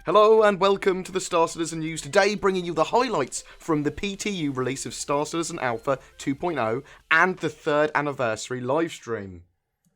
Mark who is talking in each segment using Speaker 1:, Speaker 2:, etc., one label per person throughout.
Speaker 1: Hello and welcome to the Star Citizen News. Today bringing you the highlights from the PTU release of Star Citizen Alpha 2.0 and the 3rd Anniversary Livestream.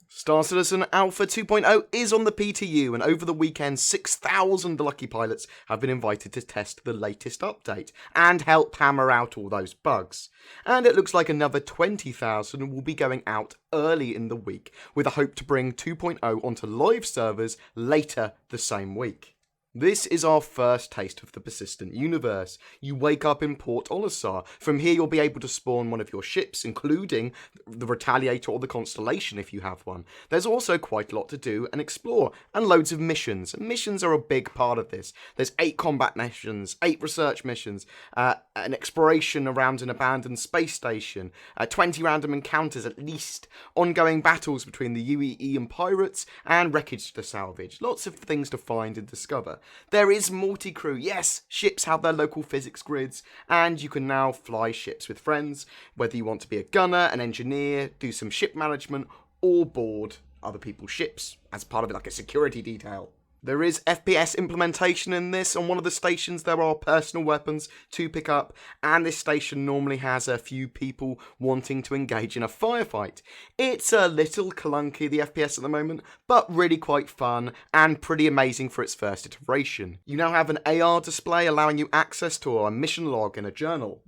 Speaker 1: Star Citizen Alpha 2.0 is on the PTU, and over the weekend 6,000 lucky pilots have been invited to test the latest update and help hammer out all those bugs. And it looks like another 20,000 will be going out early in the week, with a hope to bring 2.0 onto live servers later the same week. This is our first taste of the persistent universe. You wake up in Port Olisar. From here you'll be able to spawn one of your ships, including the Retaliator or the Constellation if you have one. There's also quite a lot to do and explore, and loads of missions. Missions are a big part of this. There's 8 combat missions, 8 research missions, an exploration around an abandoned space station, 20 random encounters at least, ongoing battles between the UEE and pirates, and wreckage to salvage. Lots of things to find and discover. There is multi-crew. Yes, ships have their local physics grids, and you can now fly ships with friends, whether you want to be a gunner, an engineer, do some ship management, or board other people's ships as part of it, like a security detail. There is FPS implementation in this. On one of the stations there are personal weapons to pick up, and this station normally has a few people wanting to engage in a firefight. It's a little clunky, the FPS at the moment, but really quite fun and pretty amazing for its first iteration. You now have an AR display allowing you access to a mission log and a journal.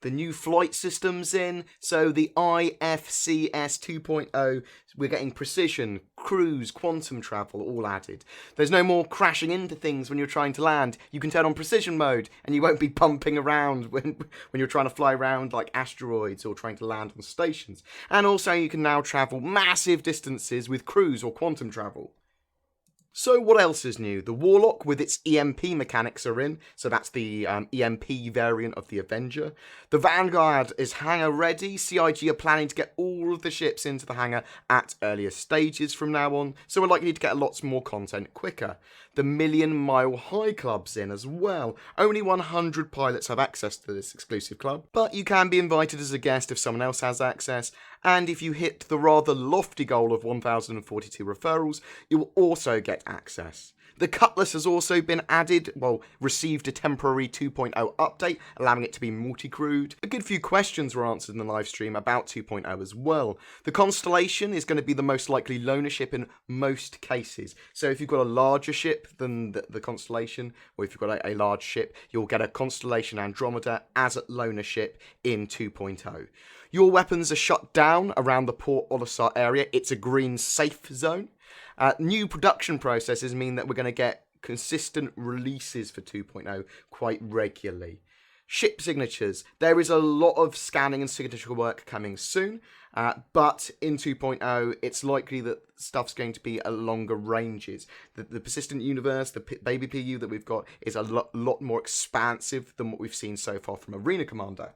Speaker 1: The new flight system's in, so the IFCS 2.0, we're getting precision, cruise, quantum travel all added. There's no more crashing into things when you're trying to land. You can turn on precision mode and you won't be bumping around when you're trying to fly around like asteroids or trying to land on stations. And also you can now travel massive distances with cruise or quantum travel. So what else is new? The Warlock with its EMP mechanics are in, so that's the EMP variant of the Avenger. The Vanguard is hangar ready. CIG are planning to get all of the ships into the hangar at earlier stages from now on, so we're likely to get lots more content quicker. The Million Mile High Club's in as well. Only 100 pilots have access to this exclusive club, but you can be invited as a guest if someone else has access, and if you hit the rather lofty goal of 1,042 referrals, you will also get access. The Cutlass has also been added, received a temporary 2.0 update, allowing it to be multi-crewed. A good few questions were answered in the live stream about 2.0 as well. The Constellation is going to be the most likely loner ship in most cases. So if you've got a larger ship than the Constellation, or if you've got a large ship, you'll get a Constellation Andromeda as a loner ship in 2.0. Your weapons are shut down around the Port Olisar area. It's a green safe zone. New production processes mean that we're going to get consistent releases for 2.0 quite regularly. Ship signatures. There is a lot of scanning and signature work coming soon, but in 2.0 it's likely that stuff's going to be at longer ranges. The persistent universe, the baby PU that we've got, is a lot more expansive than what we've seen so far from Arena Commander.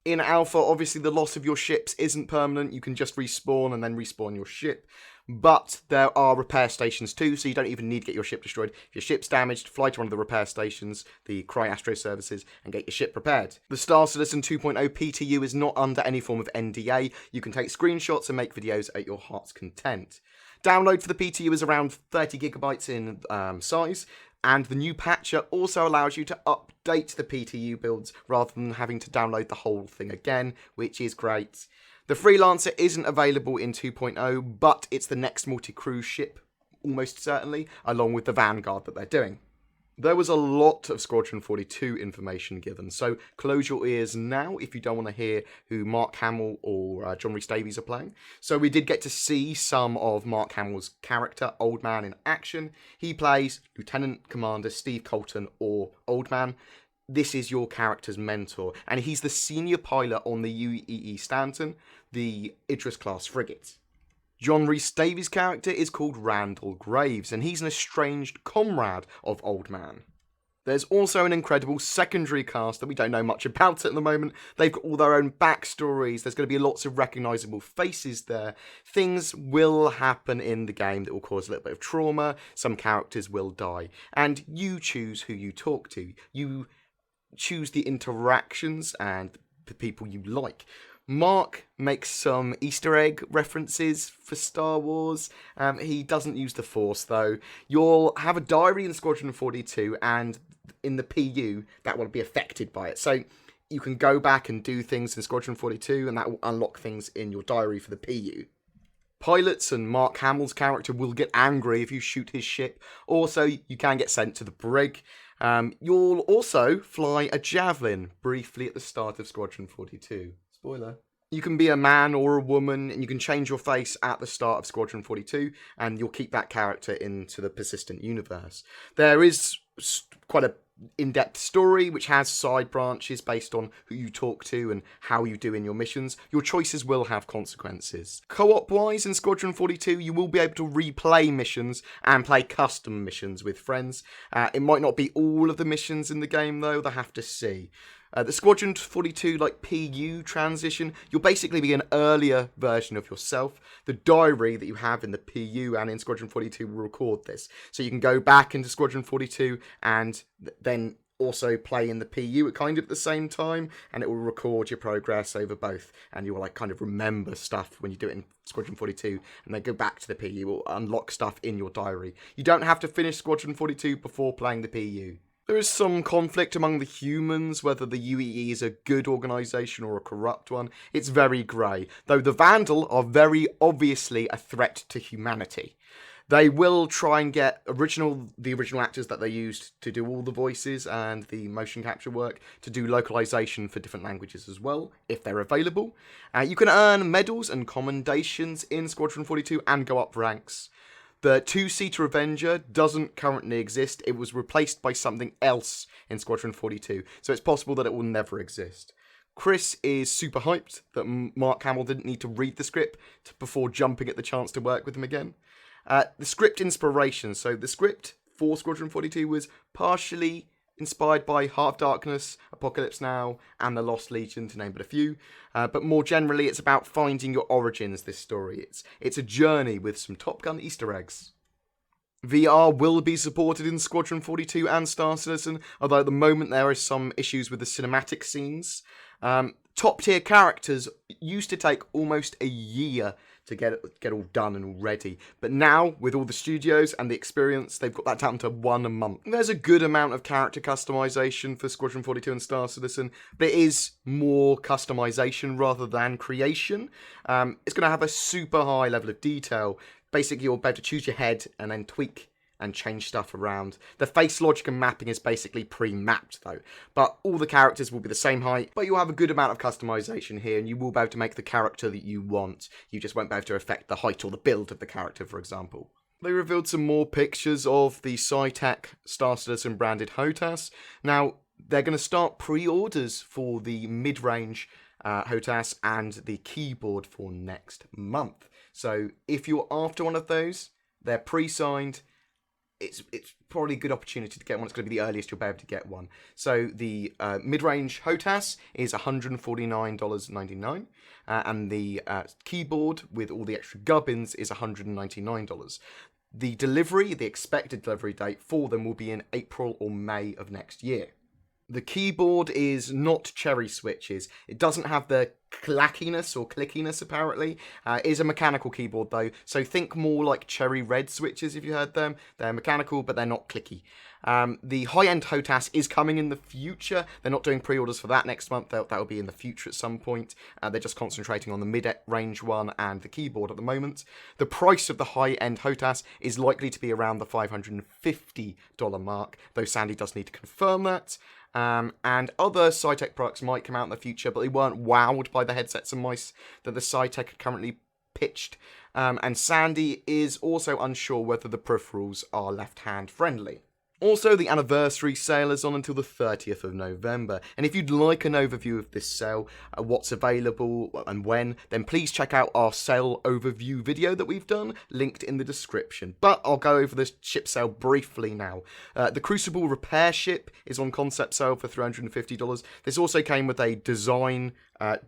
Speaker 1: In Alpha, obviously the loss of your ships isn't permanent. You can just respawn and then respawn your ship. But there are repair stations too, so you don't even need to get your ship destroyed. If your ship's damaged, fly to one of the repair stations, the Cryastro services, and get your ship repaired. The Star Citizen 2.0 PTU is not under any form of NDA. You can take screenshots and make videos at your heart's content. Download for the PTU is around 30 gigabytes in size. And the new patcher also allows you to update the PTU builds rather than having to download the whole thing again, which is great. The Freelancer isn't available in 2.0, but it's the next multi-crew ship, almost certainly, along with the Vanguard that they're doing. There was a lot of Squadron 42 information given, so close your ears now if you don't want to hear who Mark Hamill or John Rhys Davies are playing. So we did get to see some of Mark Hamill's character, Old Man, in action. He plays Lieutenant Commander Steve Colton, or Old Man. This is your character's mentor, and he's the senior pilot on the UEE Stanton, the Idris-class frigate. John Rhys Davies' character is called Randall Graves, and he's an estranged comrade of Old Man. There's also an incredible secondary cast that we don't know much about at the moment. They've got all their own backstories. There's going to be lots of recognisable faces there. Things will happen in the game that will cause a little bit of trauma. Some characters will die. And you choose who you talk to. You choose the interactions and the people you like. Mark makes some Easter egg references for Star Wars. He doesn't use the Force, though. You'll have a diary in Squadron 42, and in the PU, that will be affected by it. So you can go back and do things in Squadron 42, and that will unlock things in your diary for the PU. Pilots and Mark Hamill's character will get angry if you shoot his ship. Also, you can get sent to the brig. You'll also fly a javelin briefly at the start of Squadron 42. Spoiler. You can be a man or a woman, and you can change your face at the start of Squadron 42, and you'll keep that character into the persistent universe. There is quite a in-depth story which has side branches based on who you talk to and how you do in your missions. Your choices will have consequences. Co-op wise in Squadron 42, you will be able to replay missions and play custom missions with friends. It might not be all of the missions in the game though, they'll have to see. The Squadron 42 PU transition, you'll basically be an earlier version of yourself. The diary that you have in the PU and in Squadron 42 will record this. So you can go back into Squadron 42 and then also play in the PU at the same time, and it will record your progress over both, and you will kind of remember stuff when you do it in Squadron 42, and then go back to the PU or unlock stuff in your diary. You don't have to finish Squadron 42 before playing the PU. There is some conflict among the humans whether the UEE is a good organisation or a corrupt one. It's very grey, though the Vandal are very obviously a threat to humanity. They will try and get the original actors that they used to do all the voices and the motion capture work to do localization for different languages as well, if they're available. You can earn medals and commendations in Squadron 42 and go up ranks. The two-seater Avenger doesn't currently exist. It was replaced by something else in Squadron 42, so it's possible that it will never exist. Chris is super hyped that Mark Hamill didn't need to read the script before jumping at the chance to work with him again. The script inspiration. So the script for Squadron 42 was partially inspired by Heart of Darkness, Apocalypse Now, and The Lost Legion, to name but a few. But more generally, it's about finding your origins, this story. It's a journey with some Top Gun Easter eggs. VR will be supported in Squadron 42 and Star Citizen, although at the moment there are some issues with the cinematic scenes. Top tier characters used to take almost a year to get all done and all ready. But now, with all the studios and the experience, they've got that down to 1 month. There's a good amount of character customization for Squadron 42 and Star Citizen, but it is more customization rather than creation. It's going to have a super high level of detail. Basically, you'll be able to choose your head and then tweak and change stuff around. The face logic and mapping is basically pre-mapped though, but all the characters will be the same height, but you'll have a good amount of customization here, and you will be able to make the character that you want. You just won't be able to affect the height or the build of the character, for example. They revealed some more pictures of the SciTech Star Citizen branded HOTAS. Now, they're going to start pre-orders for the mid-range HOTAS and the keyboard for next month. So if you're after one of those, they're pre-signed. It's probably a good opportunity to get one. It's going to be the earliest you'll be able to get one. So the mid-range HOTAS is $149.99, and the keyboard with all the extra gubbins is $199. The expected delivery date for them will be in April or May of next year. The keyboard is not cherry switches. It doesn't have the clackiness or clickiness, apparently. It is a mechanical keyboard, though, so think more like cherry red switches if you heard them. They're mechanical, but they're not clicky. The high-end HOTAS is coming in the future. They're not doing pre-orders for that next month. That will be in the future at some point. They're just concentrating on the mid-range one and the keyboard at the moment. The price of the high-end HOTAS is likely to be around the $550 mark, though Sandy does need to confirm that. And other SciTech products might come out in the future, but they weren't wowed by the headsets and mice that the SciTech had currently pitched. And Sandy is also unsure whether the peripherals are left-hand friendly. Also, the anniversary sale is on until the 30th of November, and if you'd like an overview of this sale, what's available and when, then please check out our sale overview video that we've done, linked in the description. But I'll go over this ship sale briefly now. The Crucible repair ship is on concept sale for $350. This also came with a design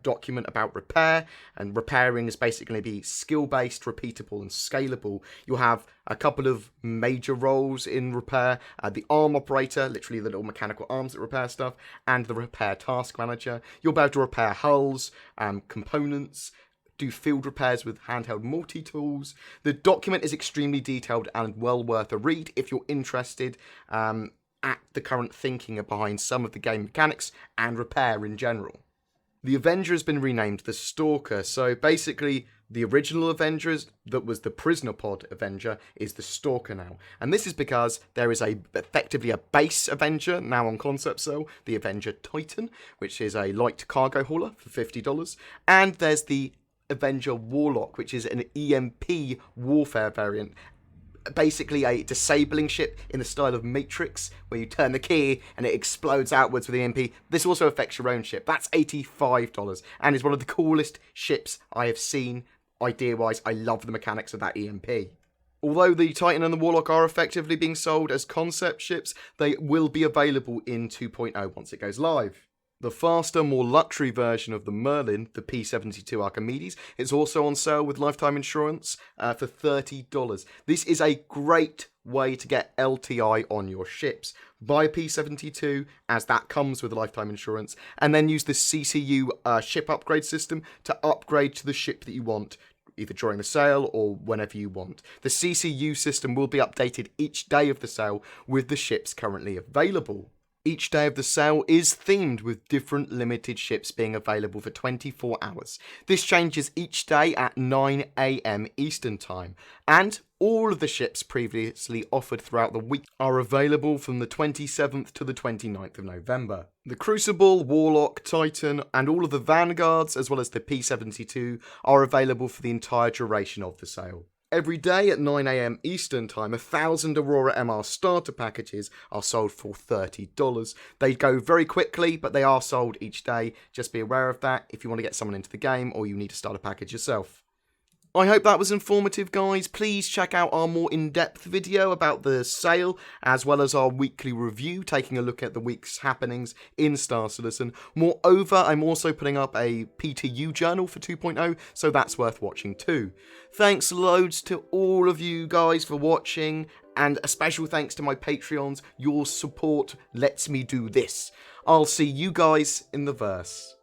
Speaker 1: document about repair, and repairing is basically going to be skill-based, repeatable, and scalable. You'll have a couple of major roles in repair: the arm operator, literally the little mechanical arms that repair stuff, and the repair task manager. You'll be able to repair hulls, components, do field repairs with handheld multi-tools. The document is extremely detailed and well worth a read if you're interested at the current thinking behind some of the game mechanics and repair in general. The Avenger has been renamed the Stalker, so basically the original Avenger that was the Prisoner Pod Avenger is the Stalker now. And this is because there is effectively a base Avenger now on concept sale, the Avenger Titan, which is a light cargo hauler for $50, and there's the Avenger Warlock, which is an EMP warfare variant. Basically a disabling ship in the style of Matrix, where you turn the key and it explodes outwards with the EMP. This also affects your own ship. That's $85 and is one of the coolest ships I have seen idea-wise. I love the mechanics of that EMP. Although the Titan and the Warlock are effectively being sold as concept ships, they will be available in 2.0 once it goes live. The faster, more luxury version of the Merlin, the P-72 Archimedes, is also on sale with lifetime insurance for $30. This is a great way to get LTI on your ships. Buy a P-72, as that comes with lifetime insurance, and then use the CCU ship upgrade system to upgrade to the ship that you want, either during the sale or whenever you want. The CCU system will be updated each day of the sale with the ships currently available. Each day of the sale is themed with different limited ships being available for 24 hours. This changes each day at 9 AM Eastern Time, and all of the ships previously offered throughout the week are available from the 27th to the 29th of November. The Crucible, Warlock, Titan, and all of the Vanguards, as well as the P-72, are available for the entire duration of the sale. Every day at 9 AM Eastern Time, 1,000 Aurora MR starter packages are sold for $30. They go very quickly, but they are sold each day. Just be aware of that if you want to get someone into the game or you need to start a package yourself. I hope that was informative, guys. Please check out our more in-depth video about the sale, as well as our weekly review, taking a look at the week's happenings in Star Citizen. Moreover, I'm also putting up a PTU journal for 2.0, so that's worth watching too. Thanks loads to all of you guys for watching, and a special thanks to my Patreons. Your support lets me do this. I'll see you guys in the verse.